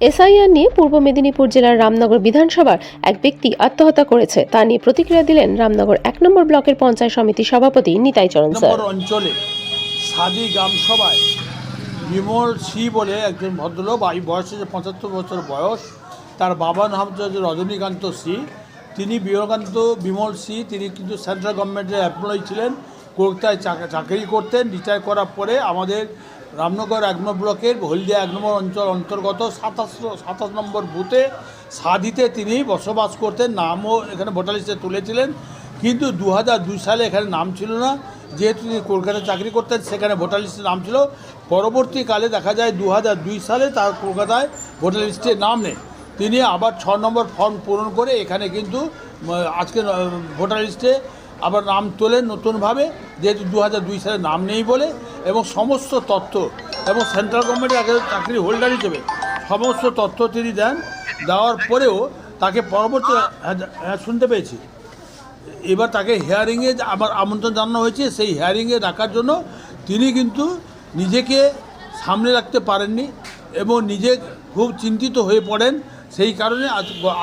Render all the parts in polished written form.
SIR নিয়ে পূর্ব মেদিনীপুর জেলার রামনগর বিধানসভার এক ব্যক্তি আত্মহত্যা করেছে তা নিয়ে প্রতিক্রিয়া দিলেন রামনগর ১ নম্বর ব্লকের পঞ্চায়েত সমিতির সভাপতি নিতাই চরণ স্যার। অঞ্চলে সাদি গ্রাম সভায় বিমল সি বলে একজন ভদ্রলোক, বয়স হচ্ছে ৭৫ বছর বয়স। তার বাবার নাম হচ্ছে রজনীকান্ত সি। তিনি বিমল সি, তিনি কিন্তু সেন্ট্রাল গভর্নমেন্টের এমপ্লয়ি ছিলেন, কলকাতায় চাকরি করতেন। রিটায়ার করার পরে আমাদের রামনগর ১ নম্বর ব্লকের হলদিয়া ১ নম্বর অঞ্চল অন্তর্গত ২৭ নম্বর বুথে সাদিতে তিনি বসবাস করতেন। নামও এখানে ভোটার লিস্টে তুলেছিলেন, কিন্তু ২০০২ সালে এখানে নাম ছিল না। যেহেতু তিনি কলকাতায় চাকরি করতেন, সেখানে ভোটার লিস্টে নাম ছিল। পরবর্তীকালে দেখা যায় ২০০২ সালে তার কলকাতায় ভোটার লিস্টে নাম নেই। তিনি আবার ৬ নম্বর ফর্ম পূরণ করে এখানে কিন্তু আজকে ভোটার লিস্টে আবার নাম তোলেন নতুনভাবে, যেহেতু ২০০২ সালে নাম নেই বলে। এবং সমস্ত তথ্য এবং সেন্ট্রাল গভর্নমেন্টের আগে চাকরি হোল্ডার হিসেবে সমস্ত তথ্য তিনি দেওয়ার পরেও তাকে পরবর্তী শুনতে পেয়েছি, এবার তাকে হিয়ারিংয়ে আবার আমন্ত্রণ জানানো হয়েছে। সেই হিয়ারিংয়ে ডাকার জন্য তিনি কিন্তু নিজেকে সামনে রাখতে পারেননি এবং নিজে খুব চিন্তিত হয়ে পড়েন। সেই কারণে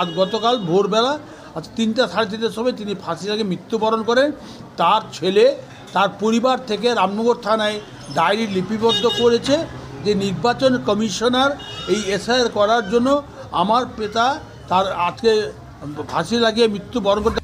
আজ গতকাল ভোরবেলা ৩টা সাড়ে ৩টার সময় তিনি ফাঁসি লাগে মৃত্যুবরণ করেন। তার ছেলে তার পরিবার থেকে রামনগর থানায় ডায়েরি লিপিবদ্ধ করেছে যে নির্বাচন কমিশনার এই এসআইআর করার জন্য আমার পিতা তার আজকে ফাঁসি লাগিয়ে মৃত্যুবরণ করতে